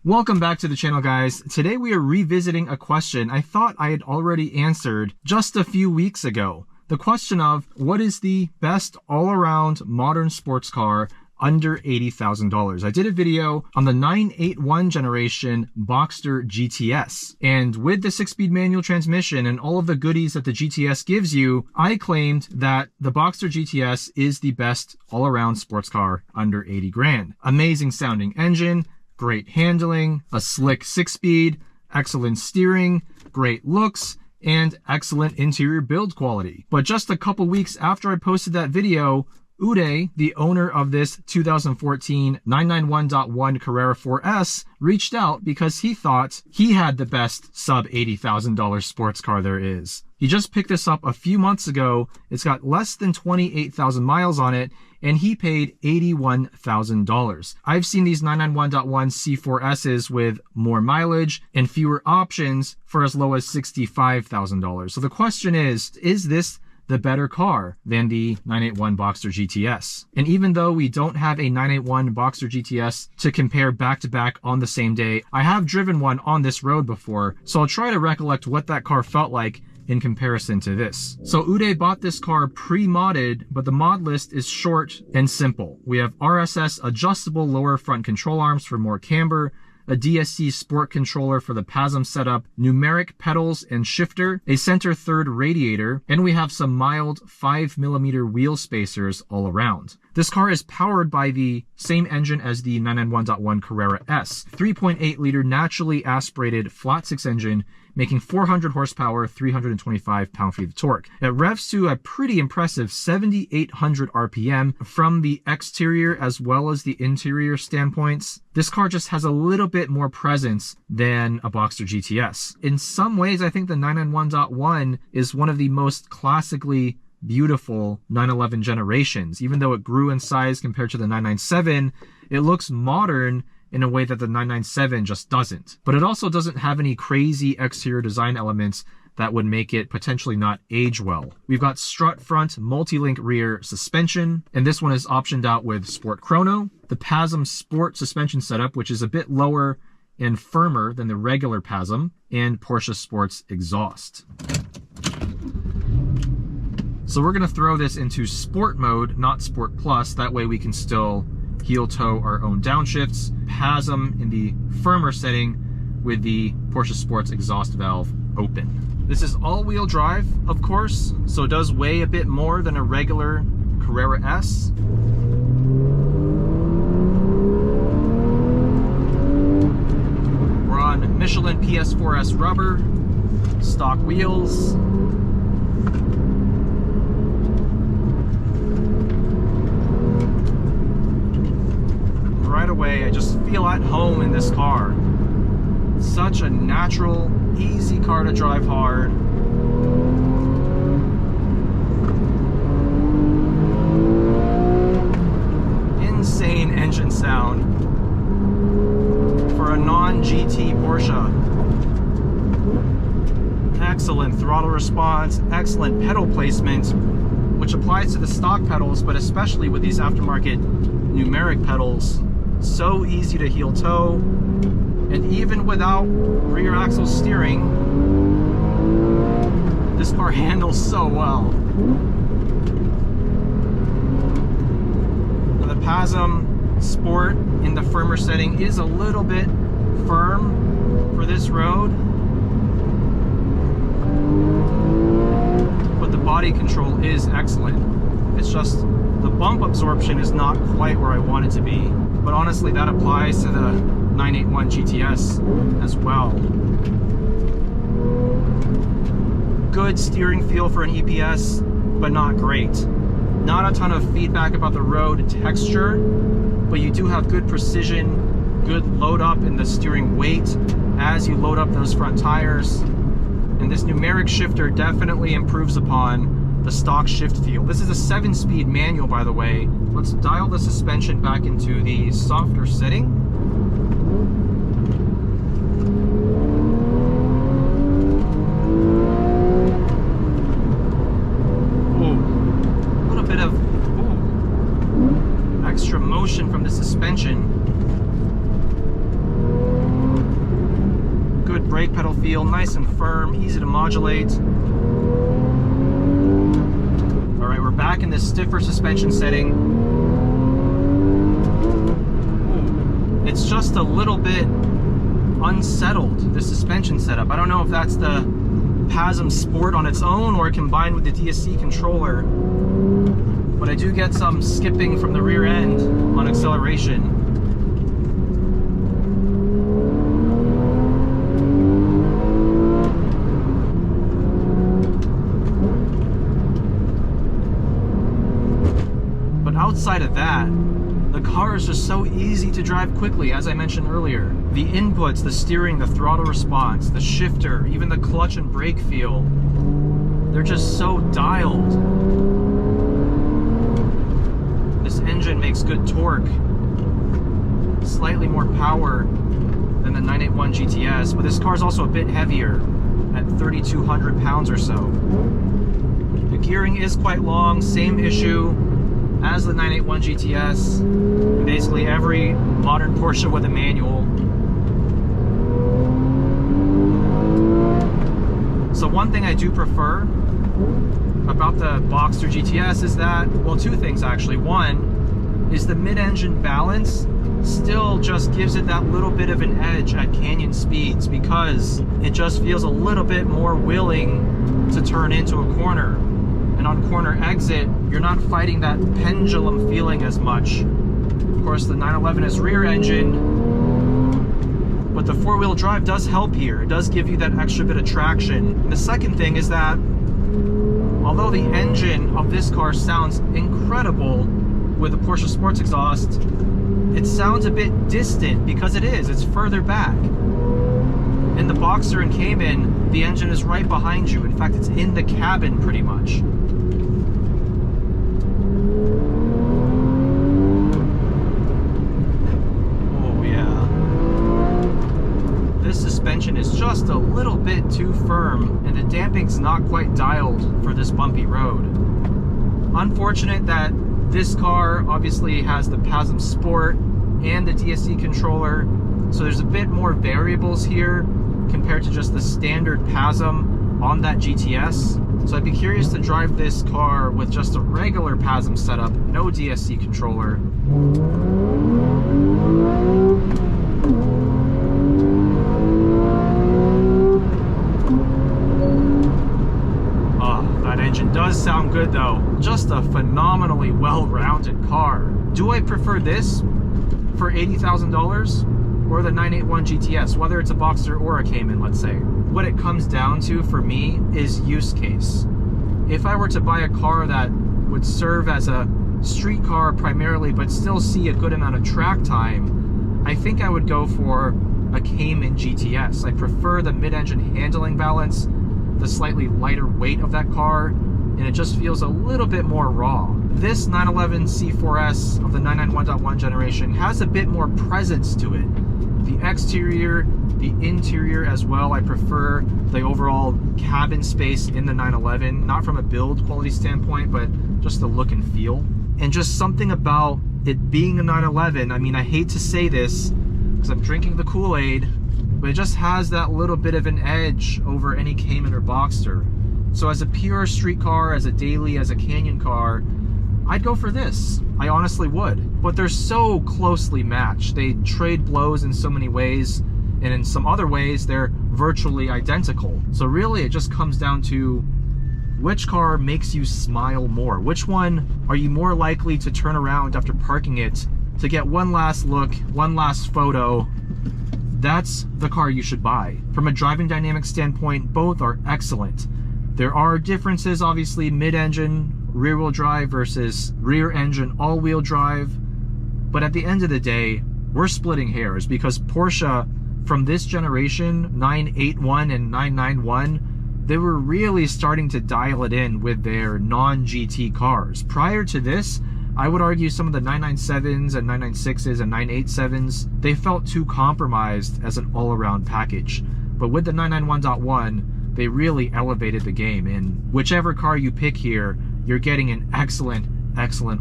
Welcome back to the channel, guys. Today we are revisiting a question I thought I had already answered just a few weeks ago. The question of what is the best all-around modern sports car under $80,000. I did a video on the 981 generation Boxster GTS. And with the 6-speed manual transmission and all of the goodies that the GTS gives you, I claimed that the Boxster GTS is the best all-around sports car under 80 grand. Amazing sounding engine, great handling, a slick 6-speed, excellent steering, great looks, and excellent interior build quality. But just a couple weeks after I posted that video, Uday, the owner of this 2014 991.1 Carrera 4S, reached out because he thought he had the best sub $80,000 sports car there is. He just picked this up a few months ago. It's got less than 28,000 miles on it, and he paid $81,000. I've seen these 991.1 C4Ss with more mileage and fewer options for as low as $65,000. So the question is this the better car than the 981 Boxster GTS? And even though we don't have a 981 Boxster GTS to compare back to back on the same day, I have driven one on this road before, so I'll try to recollect what that car felt like in comparison to this. So Uday bought this car pre-modded, but the mod list is short and simple. We have RSS adjustable lower front control arms for more camber, a DSC Sport controller for the PASM setup, numeric pedals and shifter, a center third radiator, and we have some mild 5mm wheel spacers all around. This car is powered by the same engine as the 991.1 Carrera S, 3.8 liter naturally aspirated flat 6 engine, making 400 horsepower, 325 pound-feet of torque. It revs to a pretty impressive 7,800 RPM from the exterior as well as the interior standpoints. This car just has a little bit more presence than a Boxster GTS. In some ways, I think the 991.1 is one of the most classically beautiful 911 generations. Even though it grew in size compared to the 997, it looks modern in a way that the 997 just doesn't. But it also doesn't have any crazy exterior design elements that would make it potentially not age well. We've got strut front, multi-link rear suspension, and this one is optioned out with Sport Chrono. The PASM Sport suspension setup, which is a bit lower and firmer than the regular PASM, and Porsche Sports exhaust. So we're gonna throw this into Sport mode, not Sport Plus. That way we can still heel toe our own downshifts. PASM in the firmer setting with the Porsche Sports exhaust valve open. This is all-wheel drive, of course, so it does weigh a bit more than a regular Carrera S. We're on Michelin PS4S rubber, stock wheels. Right away, I just feel at home in this car. Such a natural, easy car to drive hard. Insane engine sound for a non-GT Porsche. Excellent throttle response, excellent pedal placement, which applies to the stock pedals, but especially with these aftermarket numeric pedals. So easy to heel toe, and even without rear axle steering, this car handles so well. Now the PASM Sport in the firmer setting is a little bit firm for this road, but the body control is excellent. It's just the bump absorption is not quite where I want it to be. But honestly, that applies to the 981 GTS as well. Good steering feel for an EPS, but not great. Not a ton of feedback about the road texture, but you do have good precision, good load up in the steering weight as you load up those front tires. And this numeric shifter definitely improves upon the stock shift feel. This is a 7-speed manual, by the way. Let's dial the suspension back into the softer setting. Ooh, a little bit of extra motion from the suspension. feel, nice and firm, easy to modulate. All right, we're back in this stiffer suspension setting. Ooh, it's just a little bit unsettled, the suspension setup. I don't know if that's the PASM Sport on its own or combined with the DSC controller, but I do get some skipping from the rear end on acceleration. Outside of that, the car is just so easy to drive quickly, as I mentioned earlier. The inputs, the steering, the throttle response, the shifter, even the clutch and brake feel, they're just so dialed. This engine makes good torque, slightly more power than the 981 GTS, but this car is also a bit heavier at 3,200 pounds or so. The gearing is quite long, same issue as the 981 GTS, and basically every modern Porsche with a manual. So one thing I do prefer about the Boxster GTS is that, well, two things actually. One is the mid-engine balance still just gives it that little bit of an edge at canyon speeds because it just feels a little bit more willing to turn into a corner. And on corner exit, you're not fighting that pendulum feeling as much. Of course, the 911 is rear engine, but the four-wheel drive does help here. It does give you that extra bit of traction. And the second thing is that, although the engine of this car sounds incredible with the Porsche Sports exhaust, it sounds a bit distant because it is. It's further back. In the Boxster and Cayman, the engine is right behind you. In fact, it's in the cabin pretty much. Suspension is just a little bit too firm, and the damping's not quite dialed for this bumpy road. Unfortunate that this car obviously has the PASM Sport and the DSC controller, so there's a bit more variables here compared to just the standard PASM on that GTS. So I'd be curious to drive this car with just a regular PASM setup, no DSC controller. Engine does sound good though. Just a phenomenally well-rounded car. Do I prefer this for $80,000 or the 981 GTS, whether it's a Boxster or a Cayman, let's say? What it comes down to for me is use case. If I were to buy a car that would serve as a street car primarily, but still see a good amount of track time, I think I would go for a Cayman GTS. I prefer the mid-engine handling balance, the slightly lighter weight of that car, and it just feels a little bit more raw. This 911 C4S of the 991.1 generation has a bit more presence to it. The exterior, the interior as well. I prefer the overall cabin space in the 911, not from a build quality standpoint, but just the look and feel. And just something about it being a 911, I mean, I hate to say this because I'm drinking the Kool-Aid, but it just has that little bit of an edge over any Cayman or Boxster. So as a pure street car, as a daily, as a canyon car, I'd go for this. I honestly would. But they're so closely matched. They trade blows in so many ways, and in some other ways, they're virtually identical. So really, it just comes down to which car makes you smile more? Which one are you more likely to turn around after parking it to get one last look, one last photo? That's the car you should buy. From a driving dynamic standpoint, both are excellent. There are differences, obviously, mid-engine, rear-wheel drive versus rear-engine, all-wheel drive. But at the end of the day, we're splitting hairs because Porsche, from this generation, 981 and 991, they were really starting to dial it in with their non-GT cars. Prior to this, I would argue some of the 997s and 996s and 987s, they felt too compromised as an all-around package. But with the 991.1, they really elevated the game. And whichever car you pick here, you're getting an excellent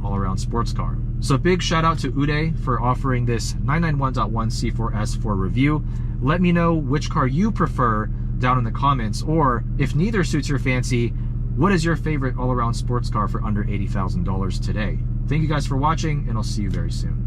all-around sports car. So big shout out to Uday for offering this 991.1 C4S for review. Let me know which car you prefer down in the comments. Or if neither suits your fancy, what is your favorite all-around sports car for under $80,000 today? Thank you guys for watching, and I'll see you very soon.